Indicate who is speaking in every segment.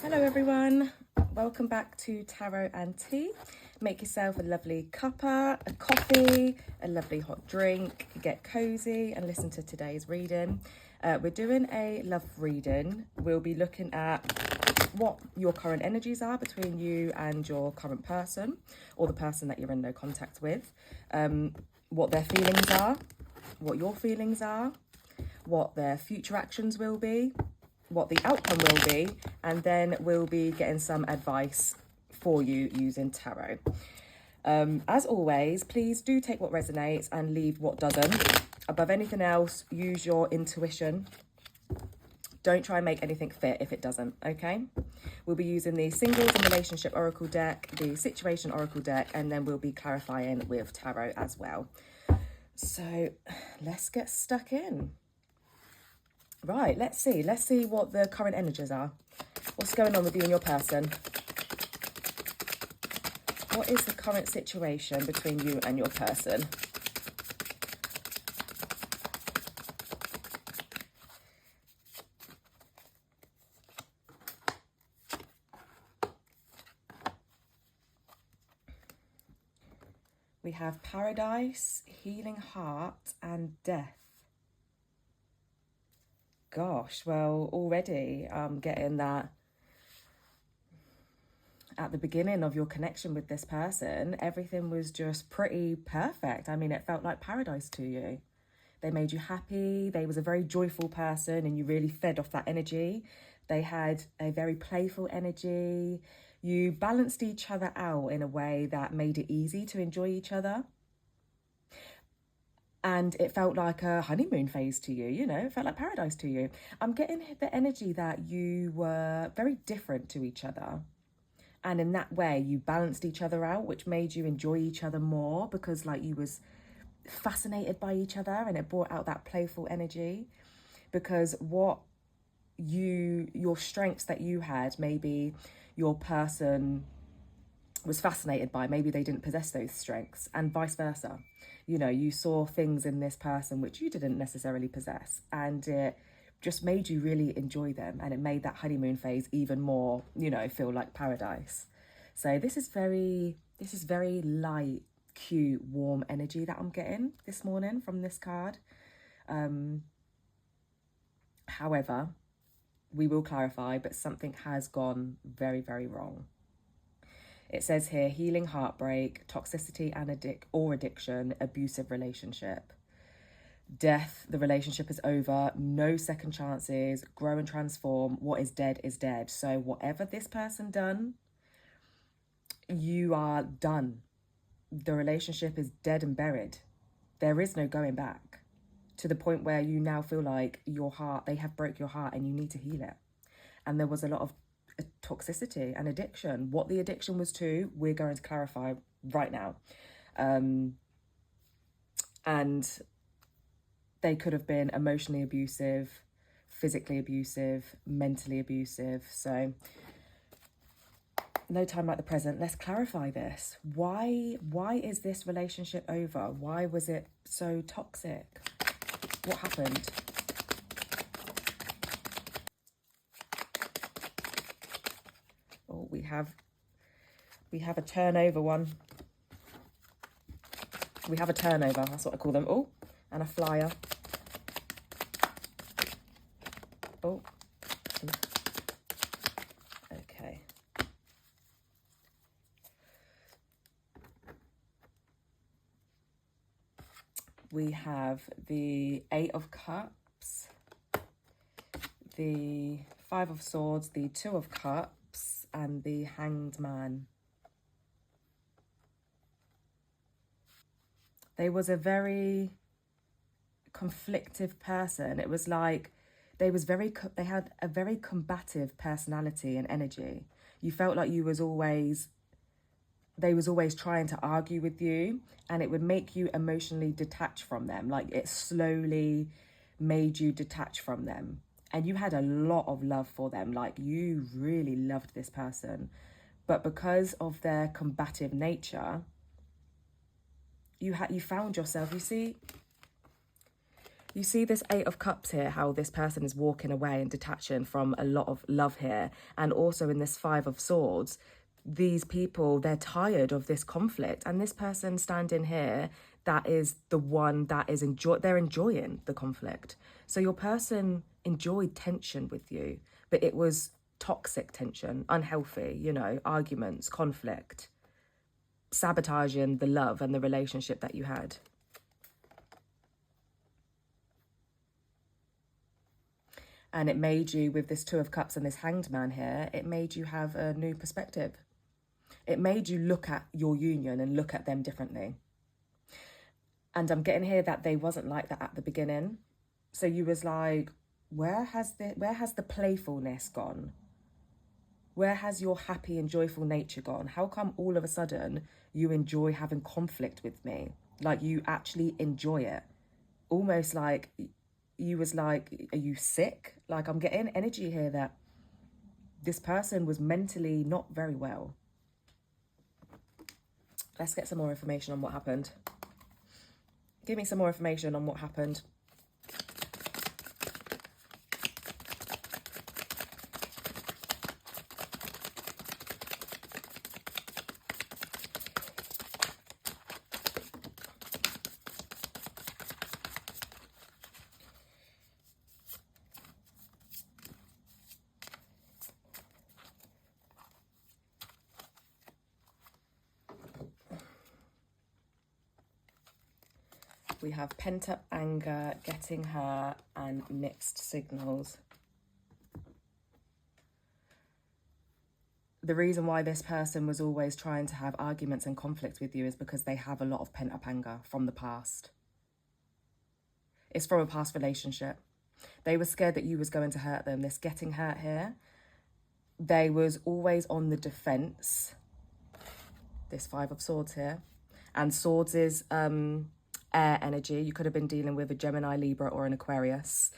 Speaker 1: Hello everyone, welcome back to Tarot and Tea. Make yourself a lovely cuppa, a coffee, a lovely hot drink, get cozy and listen to today's reading. We're doing a love reading. We'll be looking at what your current energies are between you and your current person or the person that you're in no contact with, what their feelings are, what your feelings are, what their future actions will be, what the outcome will be, and then we'll be getting some advice for you using tarot. As always, please do take what resonates and leave what doesn't. Above anything else, use your intuition. Don't try and make anything fit if it doesn't, okay? We'll be using the singles and relationship oracle deck, the situation oracle deck, and then we'll be clarifying with tarot as well. So let's get stuck in. Right, let's see what the current energies are. What's going on with you and your person? What is the current situation between you and your person? We have paradise, healing heart, and death. Gosh, well, already I'm getting that at the beginning of your connection with this person, everything was just pretty perfect. I mean, it felt like paradise to you. They made you happy. They was a very joyful person and you really fed off that energy. They had a very playful energy. You balanced each other out in a way that made it easy to enjoy each other. And it felt like a honeymoon phase to you, you know, it felt like paradise to you. I'm getting the energy that you were very different to each other. And in that way, you balanced each other out, which made you enjoy each other more because like you was fascinated by each other and it brought out that playful energy. Because what your strengths that you had, maybe your person was fascinated by, maybe they didn't possess those strengths, and vice versa. You know, you saw things in this person which you didn't necessarily possess, and it just made you really enjoy them, and it made that honeymoon phase even more, you know, feel like paradise. So this is very light, cute, warm energy that I'm getting this morning from this card. However, we will clarify, but something has gone very, very wrong. It says here, healing heartbreak, toxicity and addiction, abusive relationship. Death, the relationship is over, no second chances, grow and transform, what is dead is dead. So whatever this person done, you are done. The relationship is dead and buried. There is no going back, to the point where you now feel like they have broke your heart and you need to heal it. And there was a lot of toxicity and addiction. What the addiction was to, we're going to clarify right now. And they could have been emotionally abusive, physically abusive, mentally abusive. So no time like the present. Let's clarify this. Why is this relationship over? Why was it so toxic? What happened? Oh, we have a turnover one. We have a turnover, that's what I call them. Oh, and a flyer. Oh. Okay. We have the 8 of Cups, the 5 of Swords, the 2 of Cups, and the Hanged Man. They was a very conflictive person. It was like they had a very combative personality and energy. You felt like they was always trying to argue with you, and it would make you emotionally detach from them. Like it slowly made you detach from them, and you had a lot of love for them. Like you really loved this person, but because of their combative nature, you found yourself, you see, You see this Eight of Cups here, how this person is walking away and detaching from a lot of love here. And also in this Five of Swords, these people, they're tired of this conflict. And this person standing here, that is the one that is they're enjoying the conflict. So your person enjoyed tension with you, but it was toxic tension, unhealthy, you know, arguments, conflict, sabotaging the love and the relationship that you had. And it made you, with this Two of Cups and this Hanged Man here, it made you have a new perspective. It made you look at your union and look at them differently. And I'm getting here that they wasn't like that at the beginning. So you was like, where has the playfulness gone? Where has your happy and joyful nature gone? How come all of a sudden you enjoy having conflict with me? Like you actually enjoy it. Almost like you was like, are you sick? Like I'm getting energy here that this person was mentally not very well. Let's get some more information on what happened. Give me some more information on what happened. We have pent-up anger, getting hurt, and mixed signals. The reason why this person was always trying to have arguments and conflicts with you is because they have a lot of pent-up anger from the past. It's from a past relationship. They were scared that you was going to hurt them. This getting hurt here, they was always on the defense. This Five of Swords here. And Swords is air energy. You could have been dealing with a Gemini, Libra, or an Aquarius.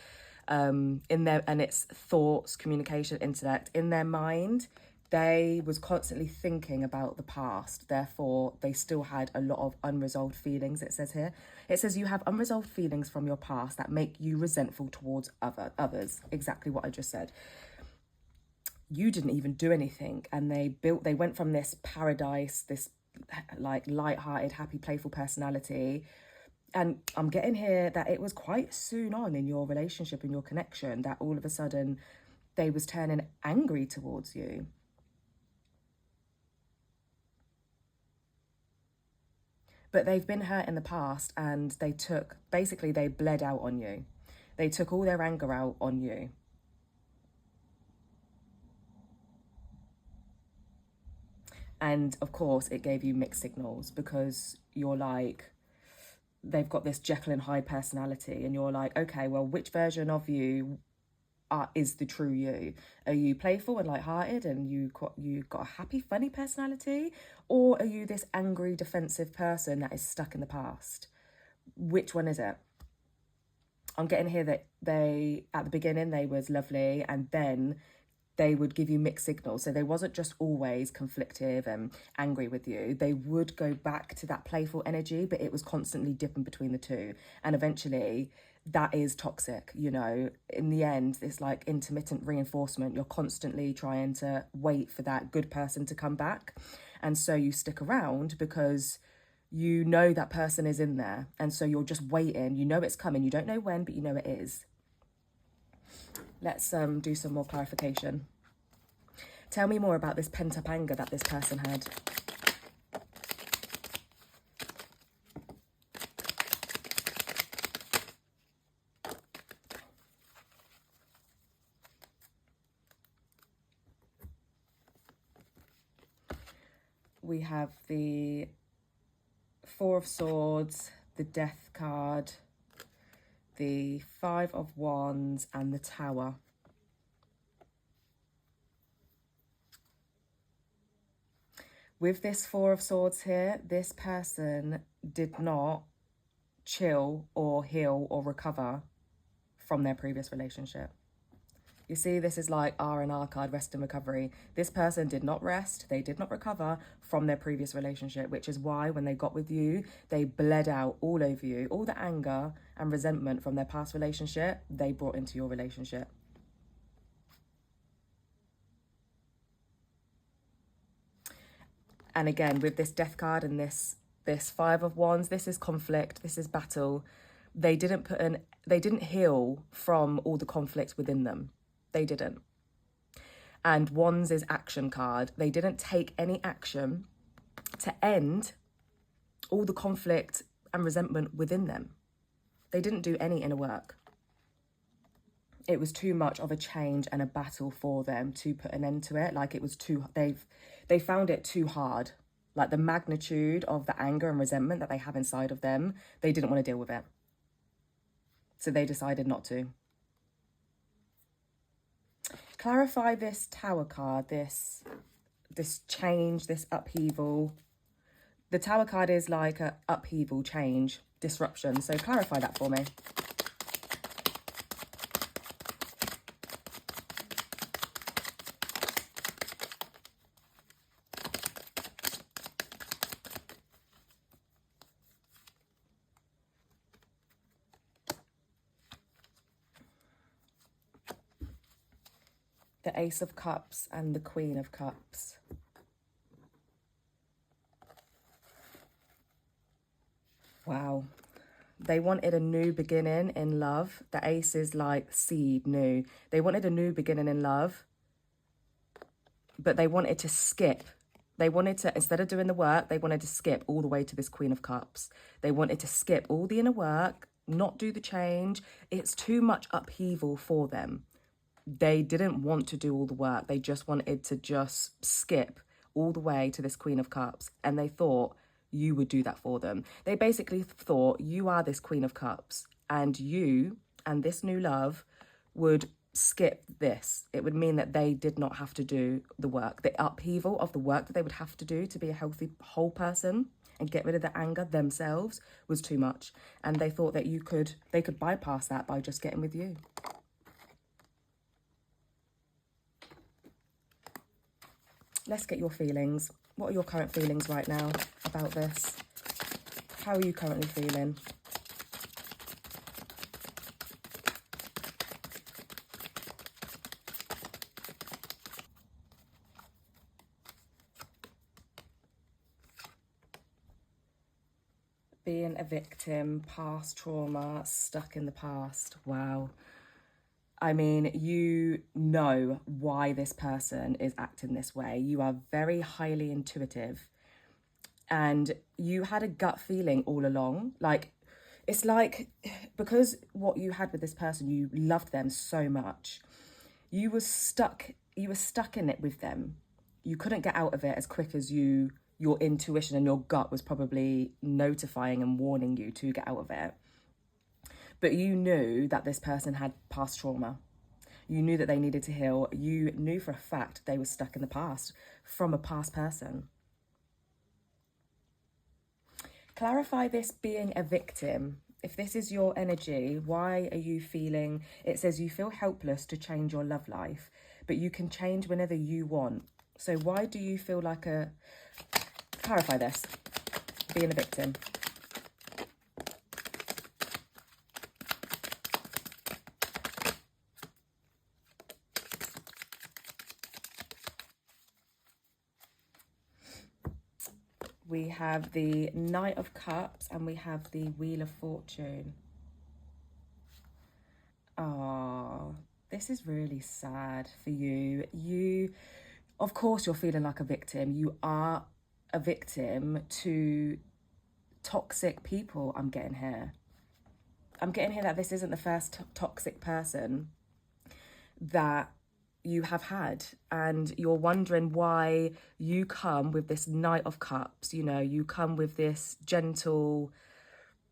Speaker 1: And it's thoughts, communication, intellect. In their mind, they was constantly thinking about the past. Therefore, they still had a lot of unresolved feelings, it says here. It says you have unresolved feelings from your past that make you resentful towards others. Exactly what I just said. You didn't even do anything. And they went from this paradise, this like light-hearted, happy, playful personality. And I'm getting here that it was quite soon on in your relationship and your connection that all of a sudden they was turning angry towards you. But they've been hurt in the past and they bled out on you. They took all their anger out on you. And of course, it gave you mixed signals because you're like, they've got this Jekyll and Hyde personality and you're like, okay, well, which version of you is the true you? Are you playful and lighthearted and you got a happy, funny personality? Or are you this angry, defensive person that is stuck in the past? Which one is it? I'm getting here that at the beginning, they was lovely and then they would give you mixed signals. So they wasn't just always conflictive and angry with you. They would go back to that playful energy, but it was constantly dipping between the two. And eventually that is toxic, you know. In the end, it's like intermittent reinforcement. You're constantly trying to wait for that good person to come back. And so you stick around because you know that person is in there. And so you're just waiting. You know it's coming. You don't know when, but you know it is. Let's do some more clarification. Tell me more about this pent-up anger that this person had. We have the Four of Swords, the Death card, the Five of Wands, and the Tower. With this Four of Swords here, this person did not chill or heal or recover from their previous relationship. You see, this is like R&R card, rest and recovery. This person did not rest. They did not recover from their previous relationship, which is why when they got with you, they bled out all over you. All the anger and resentment from their past relationship, they brought into your relationship. And again, with this death card and this Five of Wands, this is conflict, this is battle. They didn't heal from all the conflict within them. They didn't. And Wands is action card. They didn't take any action to end all the conflict and resentment within them. They didn't do any inner work. It was too much of a change and a battle for them to put an end to it. Like it was they found it too hard. Like the magnitude of the anger and resentment that they have inside of them, they didn't want to deal with it. So they decided not to. Clarify this Tower card, this change, this upheaval. The Tower card is like a upheaval, change, disruption. So clarify that for me. The Ace of Cups and the Queen of Cups. Wow. They wanted a new beginning in love. The Ace is like seed, new. They wanted a new beginning in love, but they wanted to skip. They wanted to, instead of doing the work, they wanted to skip all the way to this Queen of Cups. They wanted to skip all the inner work, not do the change. It's too much upheaval for them. They didn't want to do all the work. They just wanted to just skip all the way to this Queen of Cups. And they thought you would do that for them. They basically thought you are this Queen of Cups and you and this new love would skip this. It would mean that they did not have to do the work. The upheaval of the work that they would have to do to be a healthy whole person and get rid of the anger themselves was too much. And they thought that they could bypass that by just getting with you. Let's get your feelings. What are your current feelings right now about this? How are you currently feeling? Being a victim, past trauma, stuck in the past. Wow. I mean, you know why this person is acting this way. You are very highly intuitive and you had a gut feeling all along. Like, it's like, because what you had with this person, you loved them so much. You were stuck in it with them. You couldn't get out of it as quick as your intuition and your gut was probably notifying and warning you to get out of it. But you knew that this person had past trauma. You knew that they needed to heal. You knew for a fact they were stuck in the past from a past person. Clarify this being a victim. If this is your energy, why are you feeling... It says you feel helpless to change your love life, but you can change whenever you want. So why do you feel like a... Clarify this. Being a victim. We have the Knight of Cups and we have the Wheel of Fortune. Oh, this is really sad for you. Of course, you're feeling like a victim. You are a victim to toxic people, I'm getting here. I'm getting here that this isn't the first toxic person that you have had, and you're wondering why you come with this Knight of Cups. You know, you come with this gentle,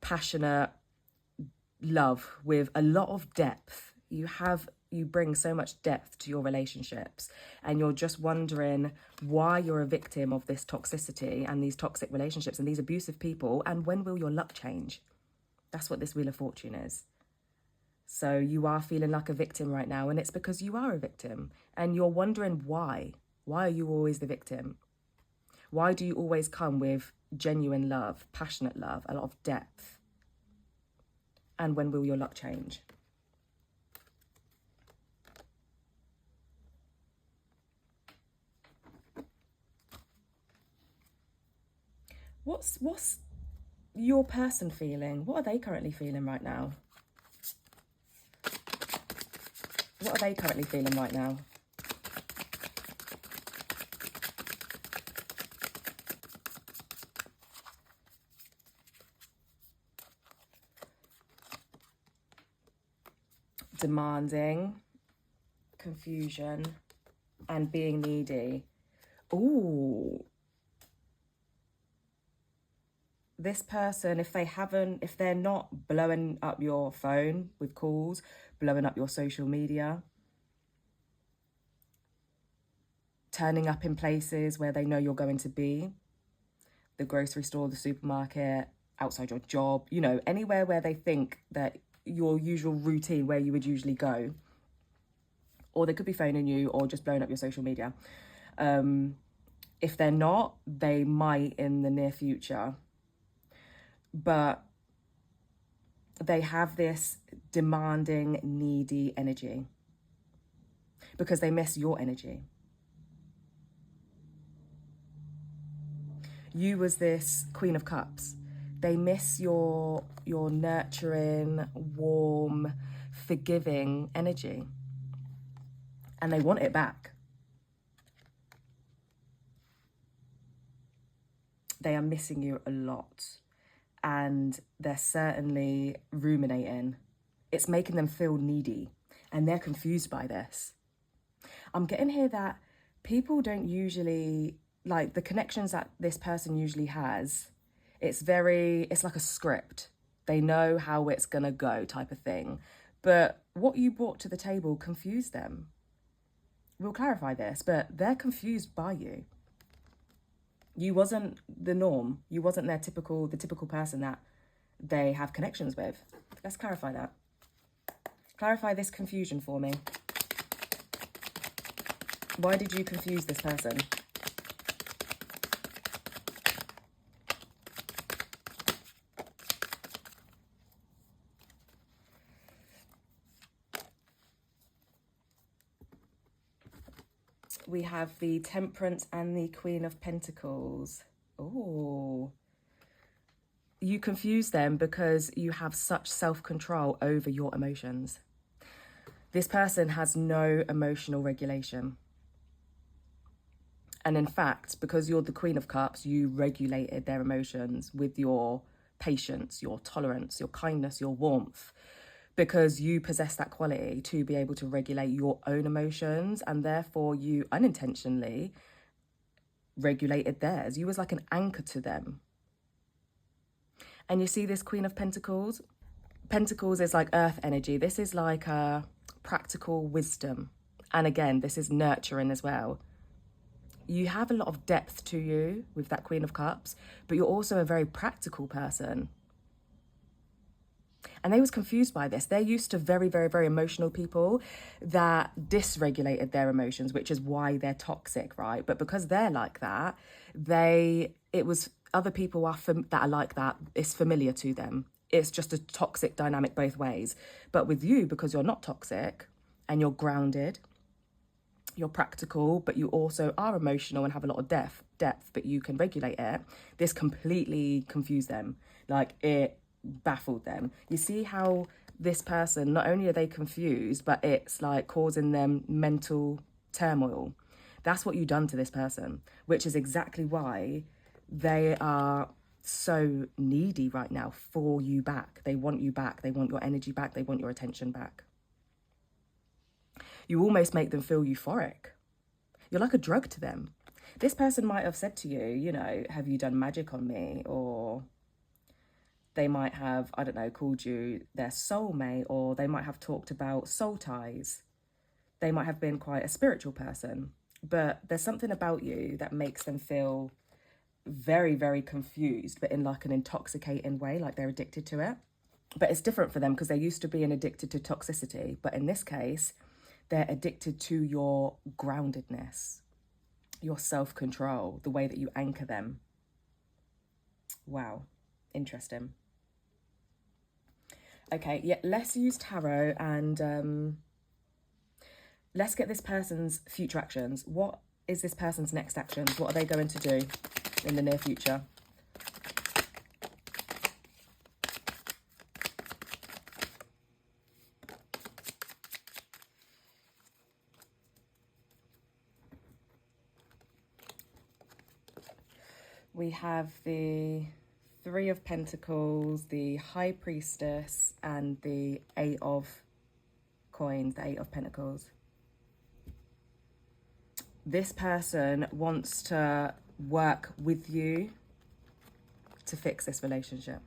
Speaker 1: passionate love with a lot of depth. You bring so much depth to your relationships, and you're just wondering why you're a victim of this toxicity and these toxic relationships and these abusive people, and when will your luck change? That's what this Wheel of Fortune is. So you are feeling like a victim right now, and it's because you are a victim and you're wondering why. Why are you always the victim? Why do you always come with genuine love, passionate love, a lot of depth? And when will your luck change? What's your person feeling? What are they currently feeling right now? What are they currently feeling right now? Demanding, confusion, and being needy. Ooh. This person, if they're not blowing up your phone with calls, blowing up your social media, turning up in places where they know you're going to be, the grocery store, the supermarket, outside your job, you know, anywhere where they think that your usual routine where you would usually go, or they could be phoning you or just blowing up your social media. If they're not, they might in the near future. But they have this demanding, needy energy because they miss your energy. You was this Queen of Cups. They miss your nurturing, warm, forgiving energy. And they want it back. They are missing you a lot. And they're certainly ruminating. It's making them feel needy. And they're confused by this. I'm getting here that people don't usually, like the connections that this person usually has, it's like a script. They know how it's going to go type of thing. But what you brought to the table confused them. We'll clarify this, but they're confused by you. You wasn't the norm. You wasn't the typical person that they have connections with. Let's clarify that. Clarify this confusion for me. Why did you confuse this person? We have the Temperance and the Queen of Pentacles. Oh. You confuse them because you have such self-control over your emotions. This person has no emotional regulation. And in fact, because you're the Queen of Cups, you regulated their emotions with your patience, your tolerance, your kindness, your warmth, because you possess that quality to be able to regulate your own emotions, and therefore you unintentionally regulated theirs. You was like an anchor to them. And you see this Queen of Pentacles? Pentacles is like earth energy. This is like a practical wisdom. And again, this is nurturing as well. You have a lot of depth to you with that Queen of Cups, but you're also a very practical person. And they was confused by this. They're used to very, very, very emotional people that dysregulated their emotions, which is why they're toxic, right? But because they're like that, other people that are like that, it's familiar to them. It's just a toxic dynamic both ways. But with you, because you're not toxic and you're grounded, you're practical, but you also are emotional and have a lot of depth, but you can regulate it. This completely confused them. Like, it baffled them. You see how this person, not only are they confused, but it's like causing them mental turmoil. That's what you've done to this person, which is exactly why they are so needy right now for you back. They want you back. They want your energy back. They want your attention back. You almost make them feel euphoric. You're like a drug to them. This person might have said to you, you know, have you done magic on me? Or they might have, I don't know, called you their soulmate, or they might have talked about soul ties. They might have been quite a spiritual person, but there's something about you that makes them feel very, very confused, but in like an intoxicating way, like they're addicted to it. But it's different for them because they're used to being addicted to toxicity. But in this case, they're addicted to your groundedness, your self-control, the way that you anchor them. Wow, interesting. Okay, yeah, let's use tarot and let's get this person's future actions. What is this person's next actions? What are they going to do in the near future? We have the Three of Pentacles, the High Priestess, and the Eight of Coins, the Eight of Pentacles. This person wants to work with you to fix this relationship.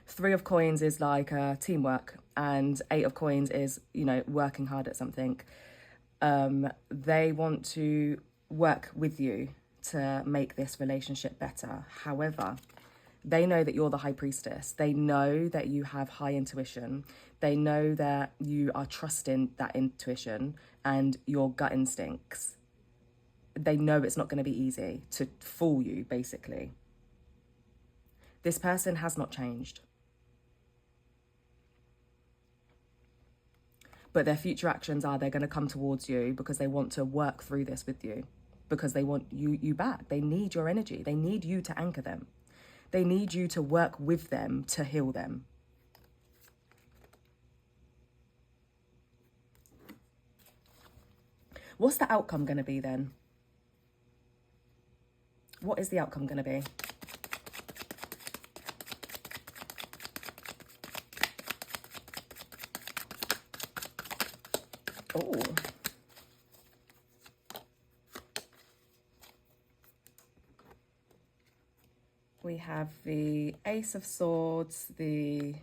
Speaker 1: Three of Coins is like teamwork, and Eight of Coins is, you know, working hard at something. They want to work with you to make this relationship better. However, they know that you're the High Priestess. They know that you have high intuition. They know that you are trusting that intuition and your gut instincts. They know it's not going to be easy to fool you, basically. This person has not changed. But their future actions are they're going to come towards you because they want to work through this with you, because they want you back. They need your energy. They need you to anchor them. They need you to work with them to heal them. What's the outcome going to be then? What is the outcome going to be? Oh. We have the Ace of Swords, the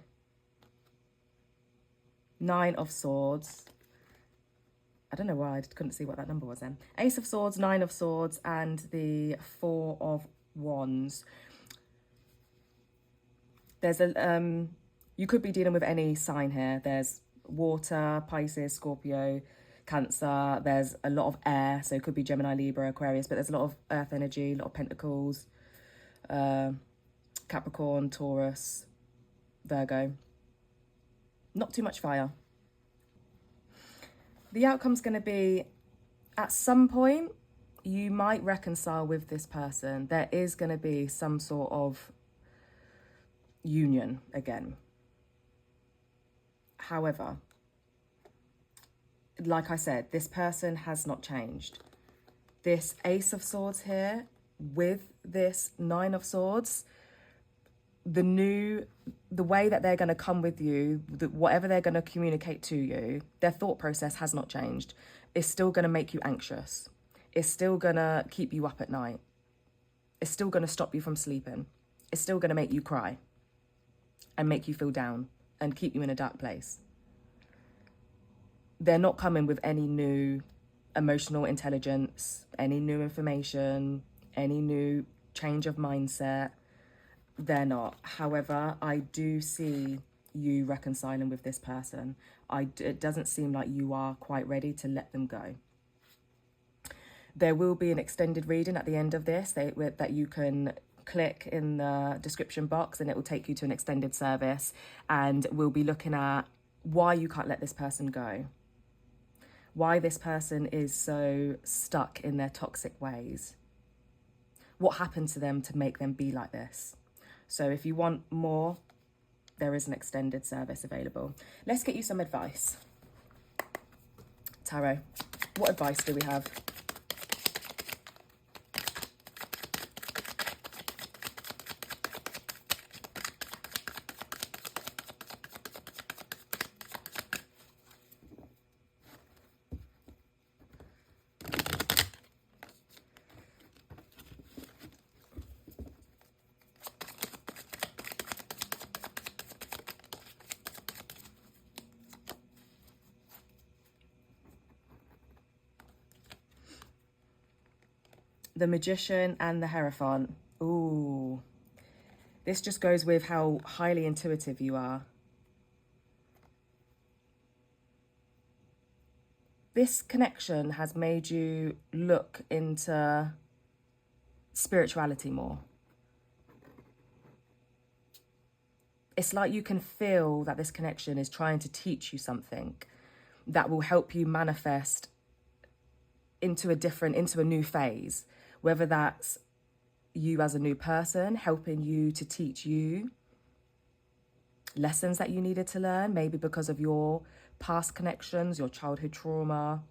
Speaker 1: Nine of Swords. I don't know why I couldn't see what that number was then. Ace of Swords, Nine of Swords, and the Four of Wands. There's a you could be dealing with any sign here. There's water, Pisces, Scorpio, Cancer. There's a lot of air, so it could be Gemini, Libra, Aquarius, but there's a lot of earth energy, a lot of pentacles, Capricorn, Taurus, Virgo. Not too much fire. The outcome's going to be, at some point, you might reconcile with this person. There is going to be some sort of union again. However, like I said, this person has not changed. This Ace of Swords here with this Nine of Swords, the way that they're going to come with you, whatever they're going to communicate to you, their thought process has not changed. It's still going to make you anxious. It's still going to keep you up at night. It's still going to stop you from sleeping. It's still going to make you cry and make you feel down and keep you in a dark place. They're not coming with any new emotional intelligence, any new information, any new change of mindset. They're not. However, I do see you reconciling with this person. It doesn't seem like you are quite ready to let them go. There will be an extended reading at the end of this that you can click in the description box, and it will take you to an extended service, and we'll be looking at why you can't let this person go, why this person is so stuck in their toxic ways, what happened to them to make them be like this. So if you want more, there is an extended service available. Let's get you some advice. Tarot, what advice do we have? The Magician and the Hierophant. Ooh. This just goes with how highly intuitive you are. This connection has made you look into spirituality more. It's like you can feel that this connection is trying to teach you something that will help you manifest into a new phase, whether that's you as a new person, helping you to teach you lessons that you needed to learn, maybe because of your past connections, your childhood trauma,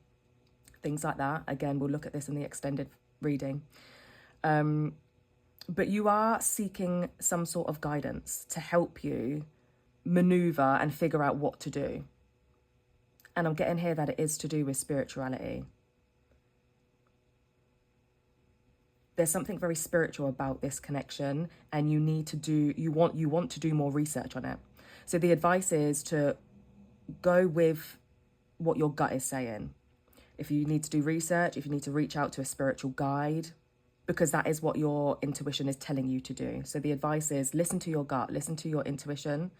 Speaker 1: things like that. Again, we'll look at this in the extended reading. But you are seeking some sort of guidance to help you maneuver and figure out what to do. And I'm getting here that it is to do with spirituality. There's something very spiritual about this connection, and you want to do more research on it. So the advice is to go with what your gut is saying. If you need to do research, if you need to reach out to a spiritual guide, because that is what your intuition is telling you to do. So the advice is listen to your gut, listen to your intuition,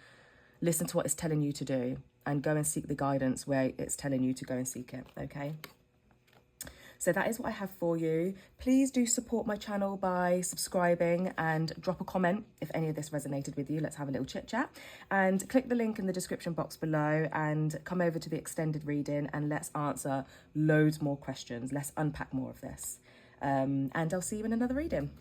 Speaker 1: listen to what it's telling you to do, and go and seek the guidance where it's telling you to go and seek it, okay? So that is what I have for you. Please do support my channel by subscribing and drop a comment if any of this resonated with you. Let's have a little chit chat. And click the link in the description box below and come over to the extended reading and let's answer loads more questions. Let's unpack more of this. And I'll see you in another reading.